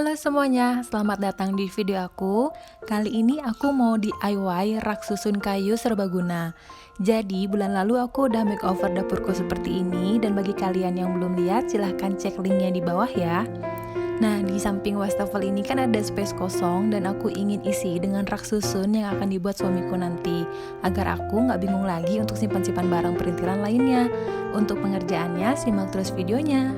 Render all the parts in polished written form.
Halo semuanya, selamat datang di video aku. Kali ini aku mau DIY rak susun kayu serbaguna. Jadi bulan lalu aku udah makeover dapurku seperti ini, dan bagi kalian yang belum lihat silahkan cek linknya di bawah ya. Nah, di samping wastafel ini kan ada space kosong dan aku ingin isi dengan rak susun yang akan dibuat suamiku nanti, agar aku nggak bingung lagi untuk simpan-simpan barang perintilan lainnya. Untuk pengerjaannya simak terus videonya.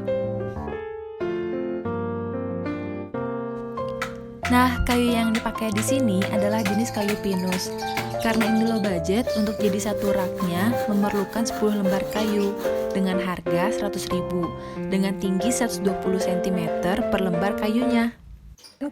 Nah, kayu yang dipakai di sini adalah jenis kayu pinus. Karena ini low budget, untuk jadi satu raknya memerlukan 10 lembar kayu dengan harga 100.000 dengan tinggi 120 cm per lembar kayunya.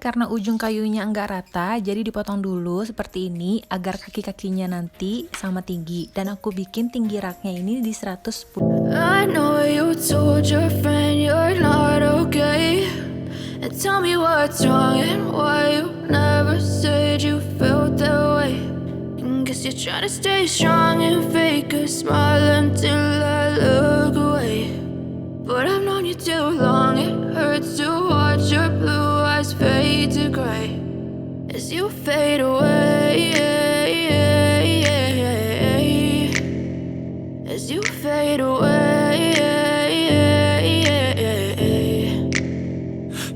Karena ujung kayunya enggak rata, jadi dipotong dulu seperti ini agar kaki-kakinya nanti sama tinggi. Dan aku bikin tinggi raknya ini di 110. I know you told your friend you're not okay. And tell me what's wrong and why you never said you felt that way. And guess you're trying to stay strong and fake a smile until I look away. But I've known you too long, it hurts to watch your blue eyes fade to gray as you fade away. As you fade away.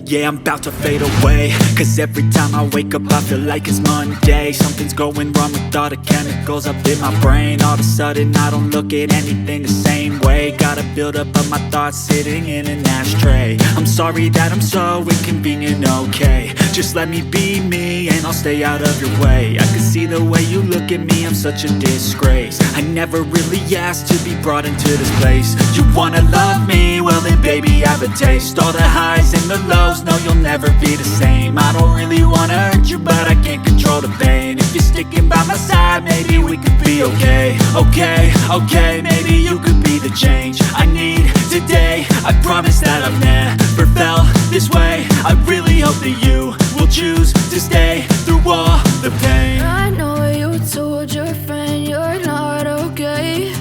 Yeah, I'm about to fade away, cause every time I wake up I feel like it's Monday. Something's going wrong with all the chemicals up in my brain. All of a sudden I don't look at anything the same way. Gotta build up of my thoughts sitting in an ashtray. I'm sorry that I'm so inconvenient, okay. Just let me be me and I'll stay out of your way. I can see the way you look at me, I'm such a disgrace. I never really asked to be brought into this place. You wanna love me? Well then baby I have a taste. All the highs and the lows, no you'll never be the same. I don't really wanna hurt you but I can't control the pain. If you're sticking by my side maybe we could be okay. Okay, maybe you could be the change I need today. I promise that I've never felt this way. I really hope that you will choose to stay through all the pain. I know you told your friend you're not okay.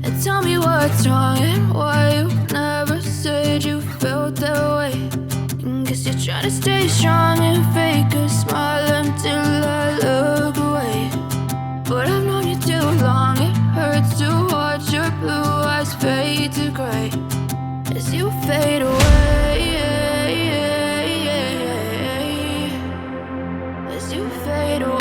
And tell me what's wrong and why you never said you felt that way. And guess you're trying to stay strong and fake a smile until I look away. But I've known you too long, it hurts to watch your blue eyes fade to gray as you fade away. As you fade away.